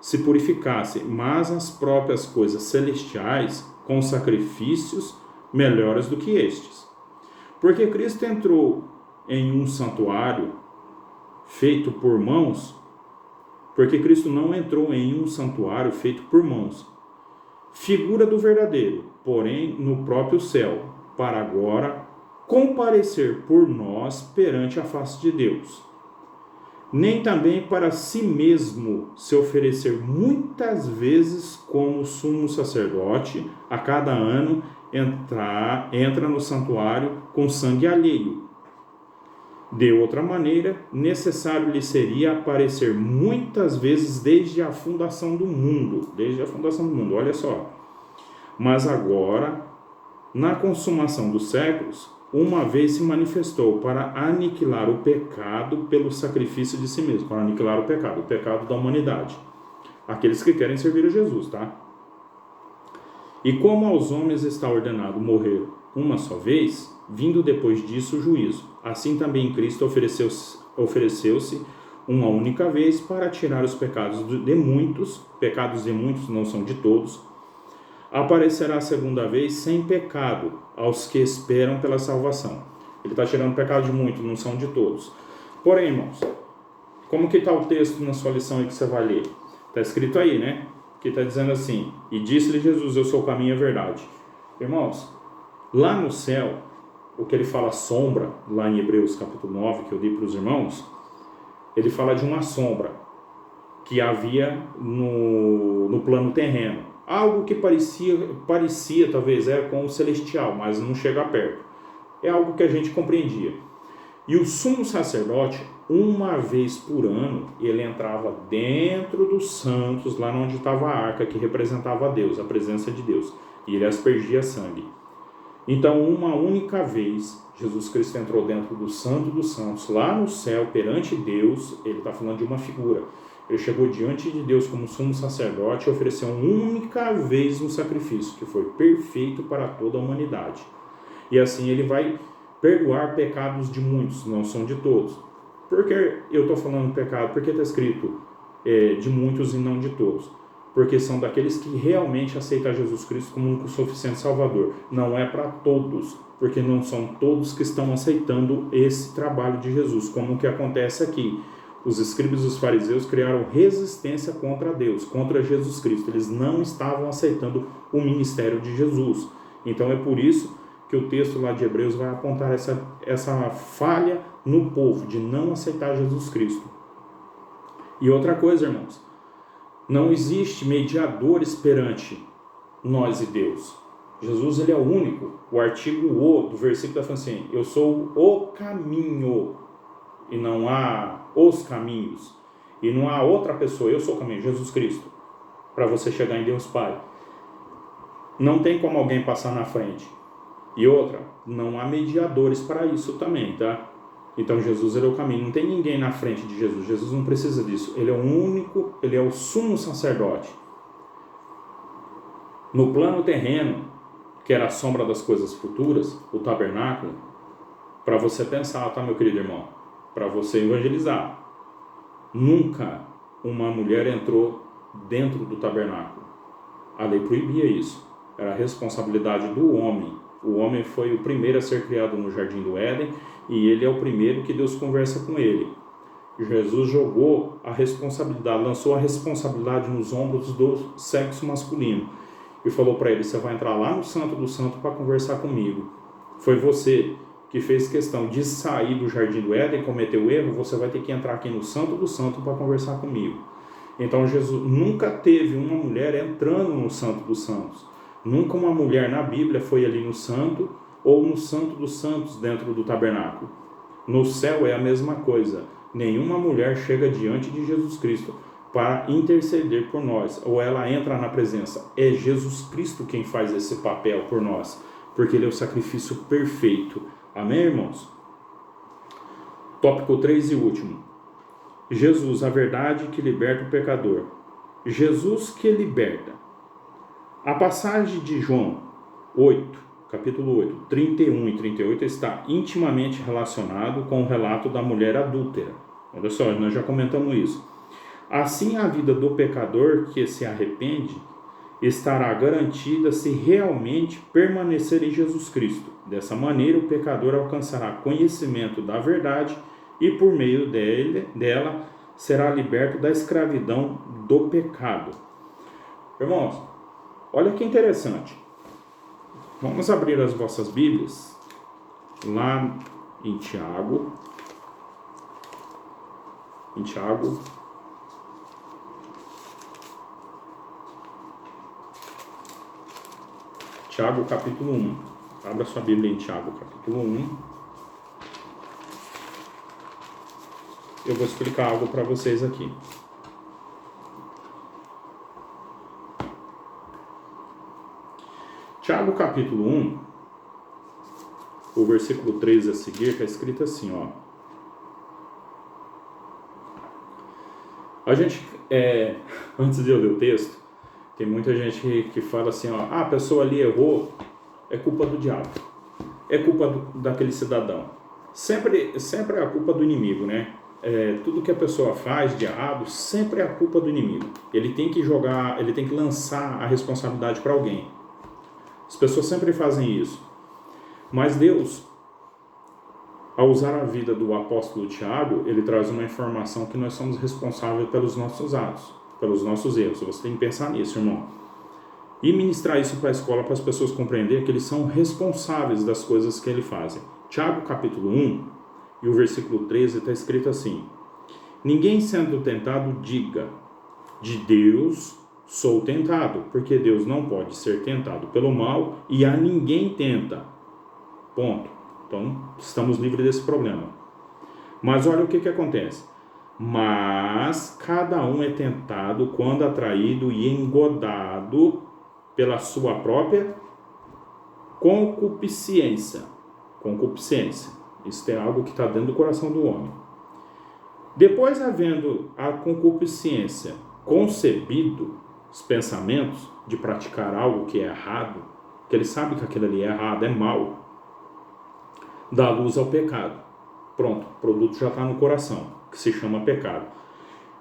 se purificassem, mas as próprias coisas celestiais com sacrifícios melhores do que estes. Porque Cristo entrou em um santuário feito por mãos, porque Cristo não entrou em um santuário feito por mãos, figura do verdadeiro, porém no próprio céu, para agora comparecer por nós perante a face de Deus. Nem também para si mesmo se oferecer muitas vezes como sumo sacerdote, a cada ano entra no santuário com sangue alheio. De outra maneira, necessário lhe seria aparecer muitas vezes desde a fundação do mundo. Olha só. Mas agora, na consumação dos séculos, uma vez se manifestou para aniquilar o pecado pelo sacrifício de si mesmo. Para aniquilar o pecado da humanidade. Aqueles que querem servir a Jesus, tá? E como aos homens está ordenado morrer uma só vez, vindo depois disso o juízo, assim também Cristo ofereceu-se uma única vez para tirar os pecados de muitos não são de todos, aparecerá a segunda vez sem pecado aos que esperam pela salvação. Ele está tirando o pecado de muitos, não são de todos. Porém, irmãos, como que está o texto na sua lição aí que você vai ler? Está escrito aí, né? Que está dizendo assim: e disse-lhe Jesus, eu sou o caminho e a verdade. Irmãos, lá no céu, o que ele fala sombra, lá em Hebreus capítulo 9, que eu li para os irmãos, ele fala de uma sombra que havia no plano terreno. Algo que parecia talvez com o celestial, mas não chega perto. É algo que a gente compreendia. E o sumo sacerdote, uma vez por ano, ele entrava dentro dos santos, lá onde estava a arca, que representava a Deus, a presença de Deus. E ele aspergia sangue. Então, uma única vez, Jesus Cristo entrou dentro do Santo dos Santos, lá no céu, perante Deus. Ele está falando de uma figura. Ele chegou diante de Deus como sumo sacerdote e ofereceu uma única vez um sacrifício, que foi perfeito para toda a humanidade. E assim ele vai perdoar pecados de muitos, não são de todos. Por que eu estou falando pecado? Porque está escrito de muitos e não de todos. Porque são daqueles que realmente aceitam Jesus Cristo como único suficiente Salvador. Não é para todos, porque não são todos que estão aceitando esse trabalho de Jesus, como o que acontece aqui. Os escribas e os fariseus criaram resistência contra Deus, contra Jesus Cristo. Eles não estavam aceitando o ministério de Jesus. Então é por isso que o texto lá de Hebreus vai apontar essa falha no povo de não aceitar Jesus Cristo. E outra coisa, irmãos, não existe mediadores perante nós e Deus. Jesus, ele é o único. O artigo "o" do versículo está falando assim: eu sou o caminho, e não há os caminhos, e não há outra pessoa. Eu sou o caminho, Jesus Cristo, para você chegar em Deus Pai. Não tem como alguém passar na frente. E outra, não há mediadores para isso também, tá? Então Jesus, ele é o caminho. Não tem ninguém na frente de Jesus. Jesus não precisa disso. Ele é o único, ele é o sumo sacerdote. No plano terreno, que era a sombra das coisas futuras, o tabernáculo, para você pensar, tá, meu querido irmão? Para você evangelizar. Nunca uma mulher entrou dentro do tabernáculo. A lei proibia isso. Era a responsabilidade do homem. O homem foi o primeiro a ser criado no Jardim do Éden e ele é o primeiro que Deus conversa com ele. Jesus jogou a responsabilidade, lançou a responsabilidade nos ombros do sexo masculino e falou para ele: você vai entrar lá no Santo do Santo para conversar comigo. Foi você que fez questão de sair do Jardim do Éden, cometeu erro, você vai ter que entrar aqui no Santo do Santo para conversar comigo. Então Jesus nunca teve uma mulher entrando no Santo dos Santos. Nunca uma mulher na Bíblia foi ali no Santo ou no Santo dos Santos dentro do tabernáculo. No céu é a mesma coisa. Nenhuma mulher chega diante de Jesus Cristo para interceder por nós, ou ela entra na presença. É Jesus Cristo quem faz esse papel por nós, porque ele é o sacrifício perfeito. Amém, irmãos? Tópico 3 e último. Jesus, a verdade que liberta o pecador. Jesus que liberta. A passagem de João 8, capítulo 8, 31 e 38 está intimamente relacionado com o relato da mulher adúltera. Olha só, nós já comentamos isso. Assim, a vida do pecador que se arrepende estará garantida se realmente permanecer em Jesus Cristo. Dessa maneira, o pecador alcançará conhecimento da verdade e, por meio dela, será liberto da escravidão do pecado. Irmãos, olha que interessante. Vamos abrir as vossas Bíblias lá em Tiago. Tiago capítulo 1. Abra sua Bíblia em Tiago capítulo 1. Eu vou explicar algo para vocês aqui. Tiago capítulo 1, o versículo 3 a seguir, está escrito assim, ó. A gente, antes de eu ler o texto, tem muita gente que fala assim, ó, a pessoa ali errou, é culpa do diabo, é culpa daquele cidadão. Sempre é a culpa do inimigo, né? Tudo que a pessoa faz de errado, sempre é a culpa do inimigo. Ele tem que lançar a responsabilidade para alguém. As pessoas sempre fazem isso. Mas Deus, ao usar a vida do apóstolo Tiago, ele traz uma informação que nós somos responsáveis pelos nossos atos, pelos nossos erros. Você tem que pensar nisso, irmão. E ministrar isso para a escola, para as pessoas compreenderem que eles são responsáveis das coisas que eles fazem. Tiago capítulo 1 e o versículo 13 está escrito assim: ninguém sendo tentado diga, de Deus sou tentado, porque Deus não pode ser tentado pelo mal e a ninguém tenta. Ponto. Então, estamos livres desse problema. Mas olha o que acontece. Mas cada um é tentado quando atraído e engodado pela sua própria concupiscência. Isso é algo que está dentro do coração do homem. Depois, havendo a concupiscência concebido os pensamentos de praticar algo que é errado, que ele sabe que aquilo ali é errado, é mal, dá luz ao pecado. Pronto, o produto já está no coração, que se chama pecado.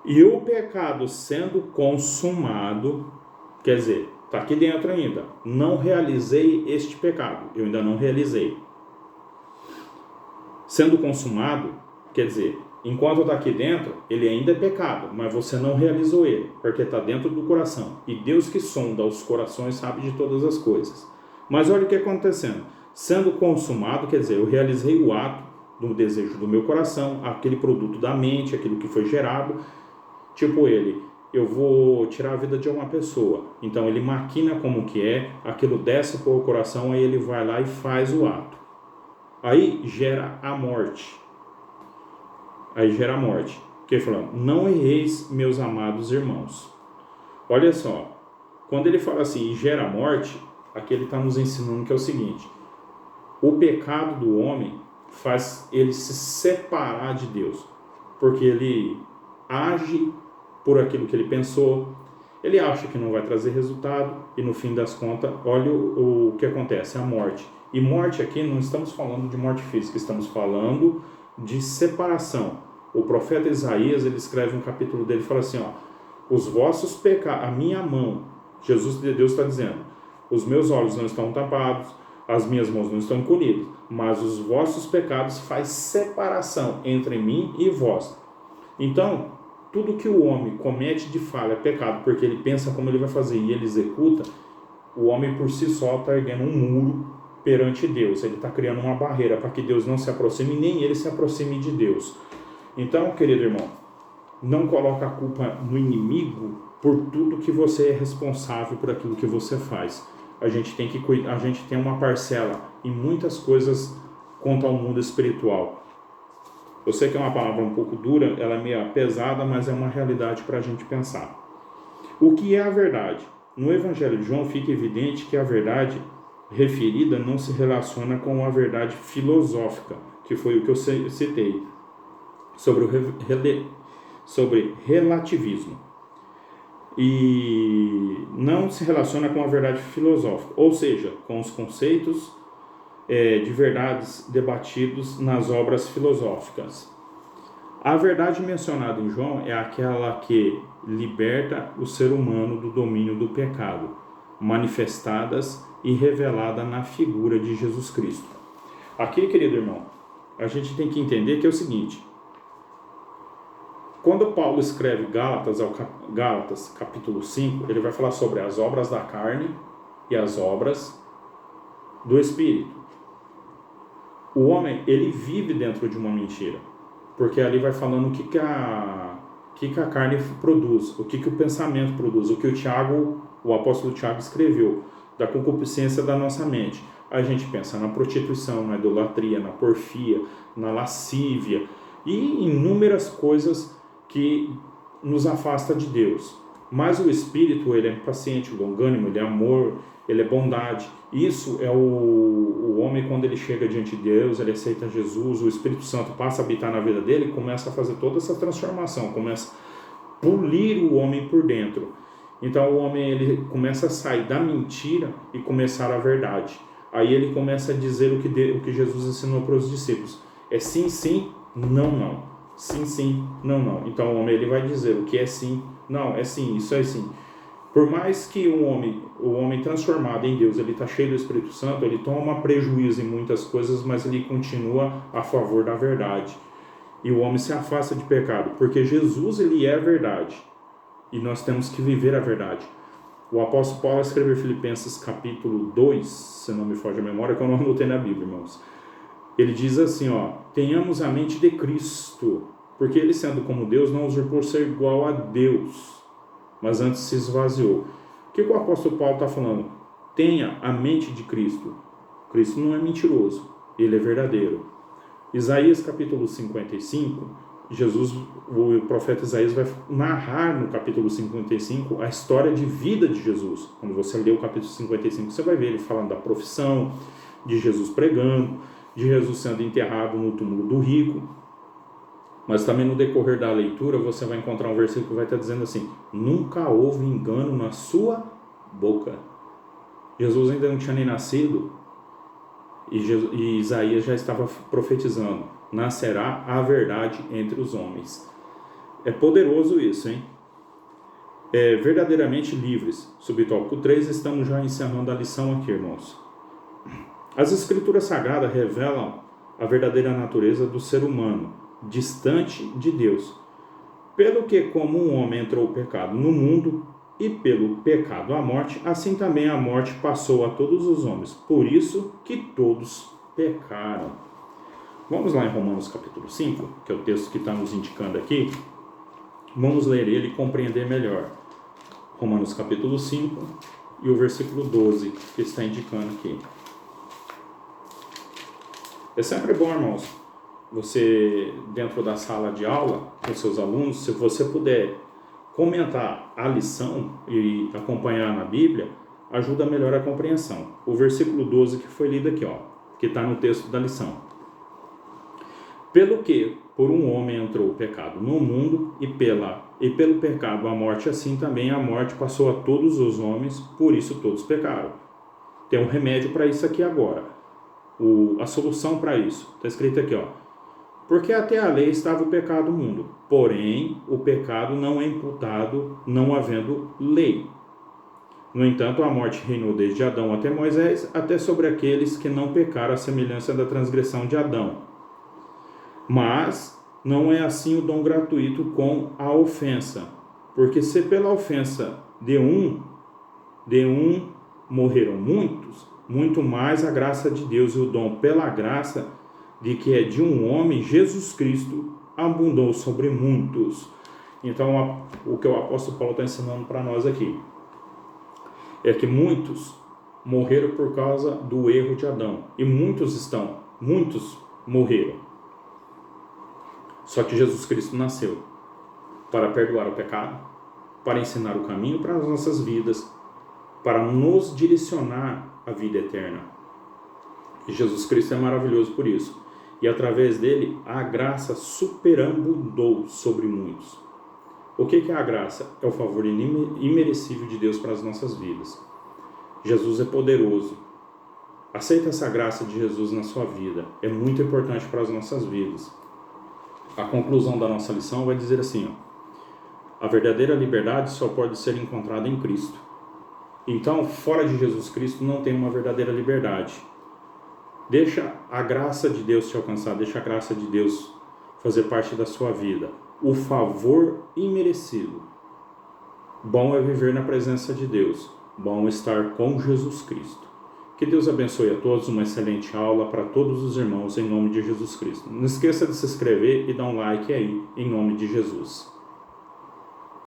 E o pecado sendo consumado, quer dizer, está aqui dentro ainda. Não realizei este pecado, eu ainda não realizei. Sendo consumado, quer dizer, enquanto está aqui dentro, ele ainda é pecado, mas você não realizou ele, porque está dentro do coração. E Deus que sonda os corações sabe de todas as coisas. Mas olha o que está acontecendo. Sendo consumado, quer dizer, eu realizei o ato do desejo do meu coração, aquele produto da mente, aquilo que foi gerado. Tipo eu vou tirar a vida de uma pessoa. Então ele maquina como que é, aquilo desce para o coração, aí ele vai lá e faz o ato. Aí gera a morte. Que ele falou, não erreis, meus amados irmãos. Olha só, quando ele fala assim, gera a morte, aqui ele está nos ensinando que é o seguinte, o pecado do homem faz ele se separar de Deus, porque ele age por aquilo que ele pensou, ele acha que não vai trazer resultado, e no fim das contas, olha o que acontece, a morte. E morte aqui, não estamos falando de morte física, estamos falando de separação. O profeta Isaías, ele escreve um capítulo dele, fala assim, os vossos pecados, a minha mão, Jesus de Deus está dizendo, os meus olhos não estão tapados, as minhas mãos não estão encolhidas, mas os vossos pecados faz separação entre mim e vós. Então, tudo que o homem comete de falha é pecado, porque ele pensa como ele vai fazer e ele executa, o homem por si só está erguendo um muro perante Deus. Ele está criando uma barreira para que Deus não se aproxime, nem ele se aproxime de Deus. Então, querido irmão, não coloque a culpa no inimigo por tudo que você é responsável por aquilo que você faz. A gente tem que cuidar, a gente tem uma parcela em muitas coisas quanto ao mundo espiritual. Eu sei que é uma palavra um pouco dura, ela é meio pesada, mas é uma realidade para a gente pensar. O que é a verdade? No Evangelho de João fica evidente que a verdade referida não se relaciona com a verdade filosófica, que foi o que eu citei, sobre relativismo. E não se relaciona com a verdade filosófica, ou seja, com os conceitos de verdades debatidos nas obras filosóficas. A verdade mencionada em João é aquela que liberta o ser humano do domínio do pecado, manifestadas e revelada na figura de Jesus Cristo. Aqui, querido irmão, a gente tem que entender que é o seguinte, quando Paulo escreve Gálatas capítulo 5, ele vai falar sobre as obras da carne e as obras do Espírito. O homem, ele vive dentro de uma mentira, porque ali vai falando o que a carne produz, o que o pensamento produz, o que o apóstolo Tiago escreveu, da concupiscência da nossa mente. A gente pensa na prostituição, na idolatria, na porfia, na lascívia e inúmeras coisas que nos afasta de Deus. Mas o Espírito, ele é paciente, longânimo, ele é amor, ele é bondade. Isso é o homem quando ele chega diante de Deus, ele aceita Jesus, o Espírito Santo passa a habitar na vida dele e começa a fazer toda essa transformação, começa a polir o homem por dentro. Então o homem ele começa a sair da mentira e começar a verdade. Aí ele começa a dizer o que Jesus ensinou para os discípulos. É sim, sim, não, não. Sim, sim, não, não. Então o homem ele vai dizer o que é sim, não, é sim, isso é sim. Por mais que o homem transformado em Deus, ele está cheio do Espírito Santo, ele toma prejuízo em muitas coisas, mas ele continua a favor da verdade. E o homem se afasta de pecado, porque Jesus ele é a verdade. E nós temos que viver a verdade. O apóstolo Paulo escreveu em Filipenses capítulo 2, se não me foge a memória, que eu não anotei na Bíblia, irmãos. Ele diz assim, tenhamos a mente de Cristo, porque ele sendo como Deus não usurpou ser igual a Deus, mas antes se esvaziou. O que o apóstolo Paulo está falando? Tenha a mente de Cristo. Cristo não é mentiroso, ele é verdadeiro. Isaías capítulo 55, o profeta Isaías vai narrar no capítulo 55 a história de vida de Jesus. Quando você lê o capítulo 55, você vai ver ele falando da profissão, de Jesus pregando, de Jesus sendo enterrado no túmulo do rico. Mas também no decorrer da leitura você vai encontrar um versículo que vai estar dizendo assim: nunca houve engano na sua boca. Jesus ainda não tinha nem nascido E Isaías já estava profetizando: nascerá a verdade entre os homens. É poderoso isso, hein? Verdadeiramente livres. Subtópico 3, estamos já encerrando a lição aqui, irmãos. As Escrituras Sagradas revelam a verdadeira natureza do ser humano, distante de Deus. Pelo que, como um homem entrou o pecado no mundo, e pelo pecado a morte, assim também a morte passou a todos os homens. Por isso que todos pecaram. Vamos lá em Romanos capítulo 5, que é o texto que está nos indicando aqui. Vamos ler ele e compreender melhor. Romanos capítulo 5 e o versículo 12, que está indicando aqui. É sempre bom, irmãos, você, dentro da sala de aula, com seus alunos, se você puder comentar a lição e acompanhar na Bíblia, ajuda a melhorar a compreensão. O versículo 12 que foi lido aqui, que está no texto da lição. Pelo que, por um homem entrou o pecado no mundo, e pelo pecado a morte, assim também a morte passou a todos os homens, por isso todos pecaram. Tem um remédio para isso aqui agora. A solução para isso. Está escrito aqui, porque até a lei estava o pecado no mundo, porém o pecado não é imputado, não havendo lei. No entanto, a morte reinou desde Adão até Moisés, até sobre aqueles que não pecaram à semelhança da transgressão de Adão. Mas não é assim o dom gratuito com a ofensa, porque se pela ofensa de um morreram muitos, muito mais a graça de Deus e o dom pela graça de que é de um homem, Jesus Cristo, abundou sobre muitos. Então, o que o apóstolo Paulo está ensinando para nós aqui é que muitos morreram por causa do erro de Adão. E muitos morreram. Só que Jesus Cristo nasceu para perdoar o pecado, para ensinar o caminho para as nossas vidas, para nos direcionar à vida eterna. E Jesus Cristo é maravilhoso por isso. E através dele, a graça superabundou sobre muitos. O que é a graça? É o favor imerecível de Deus para as nossas vidas. Jesus é poderoso. Aceita essa graça de Jesus na sua vida. É muito importante para as nossas vidas. A conclusão da nossa lição vai dizer assim, a verdadeira liberdade só pode ser encontrada em Cristo. Então, fora de Jesus Cristo não tem uma verdadeira liberdade. Deixa a graça de Deus te alcançar, deixa a graça de Deus fazer parte da sua vida. O favor imerecido. Bom é viver na presença de Deus. Bom estar com Jesus Cristo. Que Deus abençoe a todos, uma excelente aula para todos os irmãos, em nome de Jesus Cristo. Não esqueça de se inscrever e dar um like aí, em nome de Jesus.